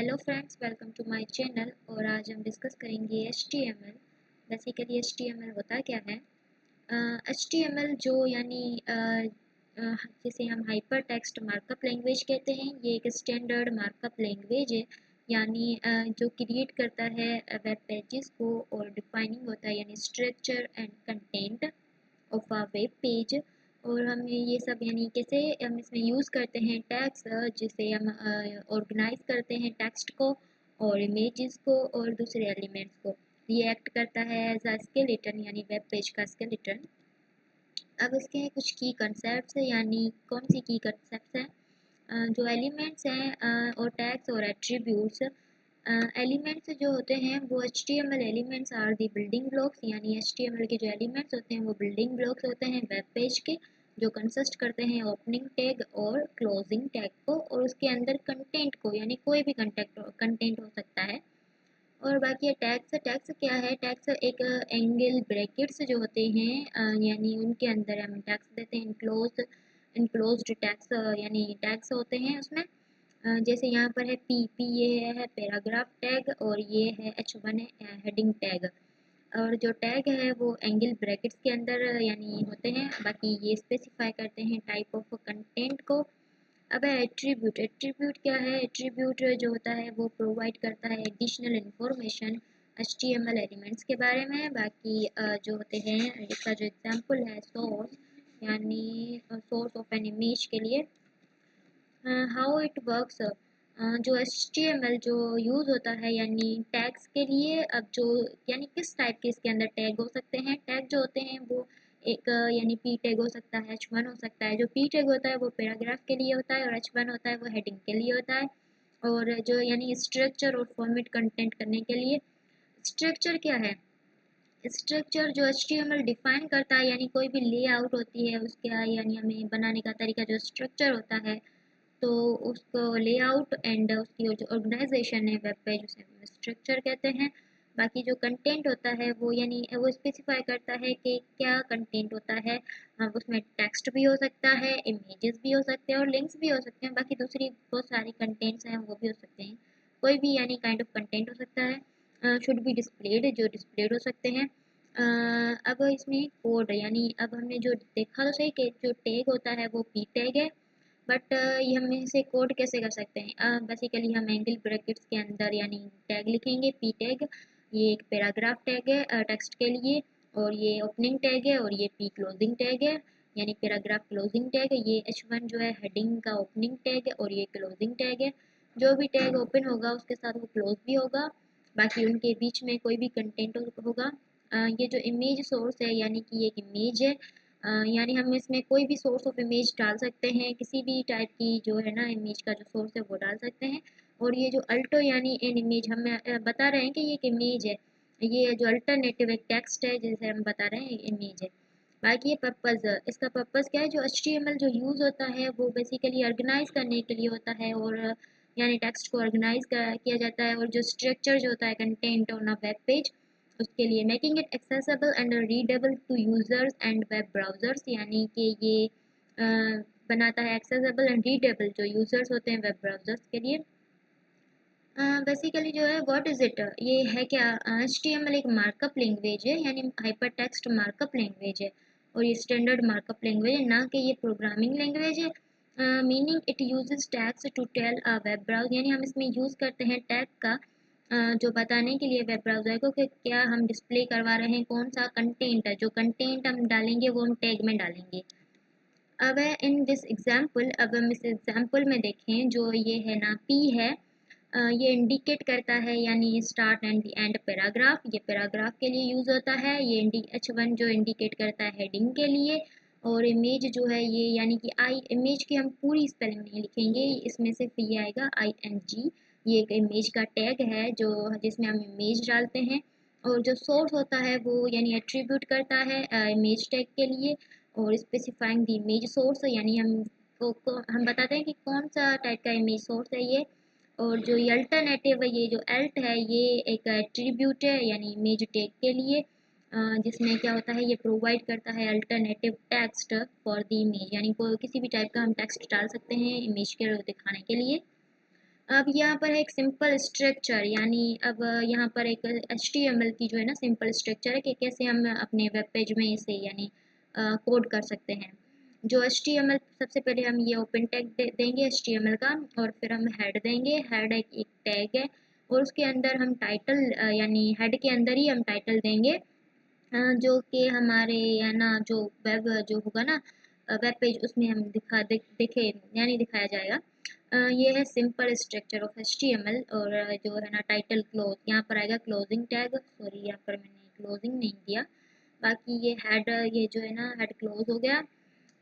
Hello friends, welcome to my channel. और आज हम डिस्कस करेंगे HTML। बेसिकली HTML होता क्या है। HTML जो जिसे हम हाइपर टेक्स्ट मार्कअप लैंग्वेज कहते हैं, ये एक स्टैंडर्ड मार्कअप लैंग्वेज है। जो क्रिएट करता है वेब पेजेस को और डिफाइनिंग होता है यानी structure and content of a web page. और हम ये सब यानी कैसे हम इसमें यूज़ करते हैं टैग्स, जिसे हम ऑर्गेनाइज करते हैं टेक्स्ट को और इमेजेस को और दूसरे एलिमेंट्स को। ये एक्ट करता है एज अ स्केलेटन यानी वेब पेज का स्केलेटन। अब इसके कुछ की कंसेप्ट्स है, यानी कौन सी की कंसेप्ट्स हैं। जो एलिमेंट्स हैं और टैग्स और एट्रीब्यूट्स। एलिमेंट्स जो होते हैं वो HTML elements are the building blocks, यानी HTML के जो एलिमेंट्स होते हैं वो बिल्डिंग ब्लॉक्स होते हैं वेब पेज के, जो कंसिस्ट करते हैं ओपनिंग टैग और क्लोजिंग टैग को और उसके अंदर कंटेंट को, यानी कोई भी कंटेंट हो सकता है। और बाकी टैग्स, टैग्स क्या है, टैग्स एक एंगल ब्रैकेट्स जो होते हैं, यानी उनके अंदर हम टैग्स देते हैं। इनक्लोज्ड टैग्स यानी टैग्स होते हैं उसमें। जैसे यहाँ पर है पी ये है पैराग्राफ टैग और ये है H1 है हेडिंग टैग। और जो टैग है वो एंगल ब्रैकेट्स के अंदर यानी होते हैं। बाकी ये स्पेसिफाई करते हैं टाइप ऑफ कंटेंट को। अब है एट्रीब्यूट। एट्रीब्यूट क्या है, एट्रीब्यूट जो होता है वो प्रोवाइड करता है एडिशनल इंफॉर्मेशन HTML एलिमेंट्स के बारे में। बाकी जो होते हैं इसका जो एग्जांपल है सोर्स, यानी सोर्स ऑफ एन इमेज के लिए। हाउ इट वर्क्स, जो HTML जो यूज़ होता है यानी टैग्स के लिए। अब जो यानी किस टाइप के इसके अंदर टैग हो सकते हैं, टैग जो होते हैं वो एक यानी पी टैग हो सकता है, H1 हो सकता है। जो पी टैग होता है वो पैराग्राफ के लिए होता है और H1 होता है वो हेडिंग के लिए होता है। और जो यानी स्ट्रक्चर और फॉर्मेट कंटेंट करने के लिए। स्ट्रक्चर क्या है, स्ट्रक्चर जो HTML डिफाइन करता है यानी कोई भी लेआउट होती है उसका, यानी हमें बनाने का तरीका जो स्ट्रक्चर होता है, तो उसको लेआउट एंड उसकी जो ऑर्गेनाइजेशन है वेब पेज, उसे हम स्ट्रक्चर कहते हैं। बाकी जो कंटेंट होता है वो यानी वो स्पेसिफाई करता है कि क्या कंटेंट होता है। उसमें टेक्स्ट भी हो सकता है, इमेजेस भी हो सकते हैं और लिंक्स भी हो सकते हैं। बाकी दूसरी बहुत सारी कंटेंट्स हैं वो भी हो सकते हैं। कोई भी यानी काइंड ऑफ कंटेंट हो सकता है। शुड बी डिस्प्लेड, जो डिस्प्लेड हो सकते हैं। अब इसमें कोड, यानी अब हमने जो देखा तो सही कि जो टैग होता है वो पी टैग है। बट ये हम इसे कोड कैसे कर सकते हैं। बेसिकली हम एंगल ब्रैकेट्स के अंदर यानी टैग लिखेंगे पी टैग। ये एक पैराग्राफ टैग है टेक्स्ट के लिए, और ये ओपनिंग टैग है और ये पी क्लोजिंग टैग है यानी पैराग्राफ क्लोजिंग टैग है। ये H1 जो है हेडिंग का ओपनिंग टैग है और ये क्लोजिंग टैग है। जो भी टैग ओपन होगा उसके साथ वो क्लोज भी होगा। बाकी उनके बीच में कोई भी कंटेंट होगा। ये जो इमेज सोर्स है यानी कि ये एक इमेज है। यानी हम इसमें कोई भी सोर्स ऑफ इमेज डाल सकते हैं, किसी भी टाइप की जो है ना इमेज का जो सोर्स है वो डाल सकते हैं। और ये जो अल्टो यानी इन इमेज हम बता रहे हैं कि ये एक इमेज है। ये जो अल्टरनेटिव एक टेक्स्ट है जिसे हम बता रहे हैं इमेज है। बाकी ये पर्पज़, इसका पर्पज़ क्या है, जो HTML जो यूज़ होता है वो बेसिकली ऑर्गेनाइज करने के लिए होता है। और यानी टेक्स्ट को ऑर्गेनाइज किया जाता है। और जो स्ट्रक्चर जो होता है content on a web page, उसके लिए making it accessible and readable to users and web browsers, यानी कि ये बनाता है एक्सेसिबल एंड रीडेबल जो यूजर्स होते हैं वेब ब्राउजर्स के लिए। बेसिकली जो है व्हाट इज इट, ये है क्या, HTML एक मार्कअप लैंग्वेज है यानी हाइपर टेक्स्ट मार्कअप लैंग्वेज है। और ये स्टैंडर्ड मार्कअप लैंग्वेज है, ना कि ये प्रोग्रामिंग लैंग्वेज है। Meaning it uses tags to tell a web browser, यानी हम इसमें यूज़ करते हैं टैग का जो बताने के लिए वेब ब्राउज़र को कि क्या हम डिस्प्ले करवा रहे हैं, कौन सा कंटेंट है। जो कंटेंट हम डालेंगे वो हम टैग में डालेंगे। अब है इन दिस एग्जाम्पल, अब हम इस एग्जाम्पल में देखें जो ये है ना पी है, ये इंडिकेट करता है यानी start and the end paragraph, ये पैराग्राफ के लिए यूज़ होता है। ये H1 जो इंडिकेट करता है हेडिंग के लिए। और इमेज जो है ये यानी कि आई, इमेज की हम पूरी स्पेलिंग नहीं लिखेंगे, इसमें सिर्फ ये आएगा ING। ये एक इमेज का टैग है जो जिसमें हम इमेज डालते हैं। और जो सोर्स होता है वो यानी एट्रीब्यूट करता है इमेज टैग के लिए। और स्पेसिफाइंग द इमेज सोर्स, यानी हम बताते हैं कि कौन सा टाइप का इमेज सोर्स है ये। और जो ये अल्टरनेटिव है, ये जो एल्ट है, ये एक एट्रीब्यूट है यानी इमेज टैग के लिए, जिसमें क्या होता है ये प्रोवाइड करता है alternative text for the image, यानी कोई किसी भी टाइप का हम टेक्स्ट डाल सकते हैं इमेज के दिखाने के लिए। अब यहाँ पर है एक सिंपल स्ट्रक्चर, यानी अब यहाँ पर एक HTML की जो है ना सिंपल स्ट्रक्चर है कि कैसे हम अपने वेब पेज में इसे यानी कोड कर सकते हैं। जो HTML सबसे पहले हम ये ओपन टैग देंगे HTML का, और फिर हम हेड देंगे। हेड एक टैग है, और उसके अंदर हम टाइटल यानी हेड के अंदर ही हम टाइटल देंगे, जो कि हमारे या ना जो वेब जो होगा ना वेब पेज, उसमें हम दिखे यानी दिखाया जाएगा। ये है सिंपल स्ट्रक्चर ऑफ HTML। और जो है ना टाइटल क्लोज, यहाँ पर आएगा क्लोजिंग टैग, सॉरी यहाँ पर मैंने क्लोजिंग नहीं दिया। बाकी ये हेड, ये जो है ना हेड क्लोज हो गया,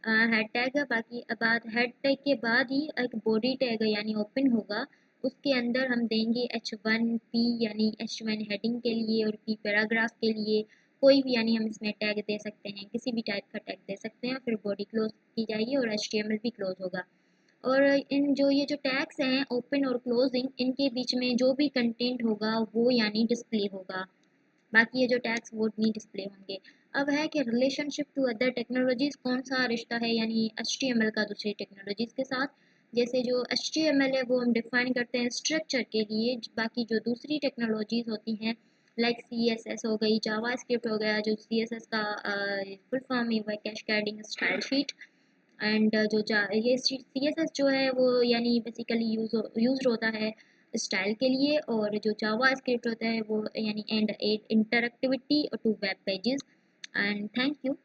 हेड टैग है। बाकी बाद हेड टैग के बाद ही एक बॉडी टैग यानी ओपन होगा, उसके अंदर हम देंगे H1P यानी H1 हेडिंग के लिए, और P पैराग्राफ के लिए। कोई भी यानी हम इसमें टैग दे सकते हैं, किसी भी टाइप का टैग दे सकते हैं। फिर बॉडी क्लोज की जाएगी और HTML भी क्लोज होगा। और इन जो ये जो टैग्स हैं ओपन और क्लोजिंग, इनके बीच में जो भी कंटेंट होगा वो यानी डिस्प्ले होगा। बाकी ये जो टैग्स वो नहीं डिस्प्ले होंगे। अब है कि रिलेशनशिप टू अदर टेक्नोलॉजीज, कौन सा रिश्ता है यानी HTML का दूसरी टेक्नोलॉजीज के साथ। जैसे जो HTML है वो हम डिफाइन करते हैं स्ट्रक्चर के लिए, बाकी जो दूसरी टेक्नोलॉजीज होती हैं लाइक CSS हो गई, जावास्क्रिप्ट हो गया, जो CSS का फुल फॉर्म है वो कैस्केडिंग स्टाइल शीट। एंड ये CSS जो है वो यानी बेसिकली यूज होता है स्टाइल के लिए, और जो जावा स्क्रिप्ट होता है वो यानी and interactivity to web pages. And thank you.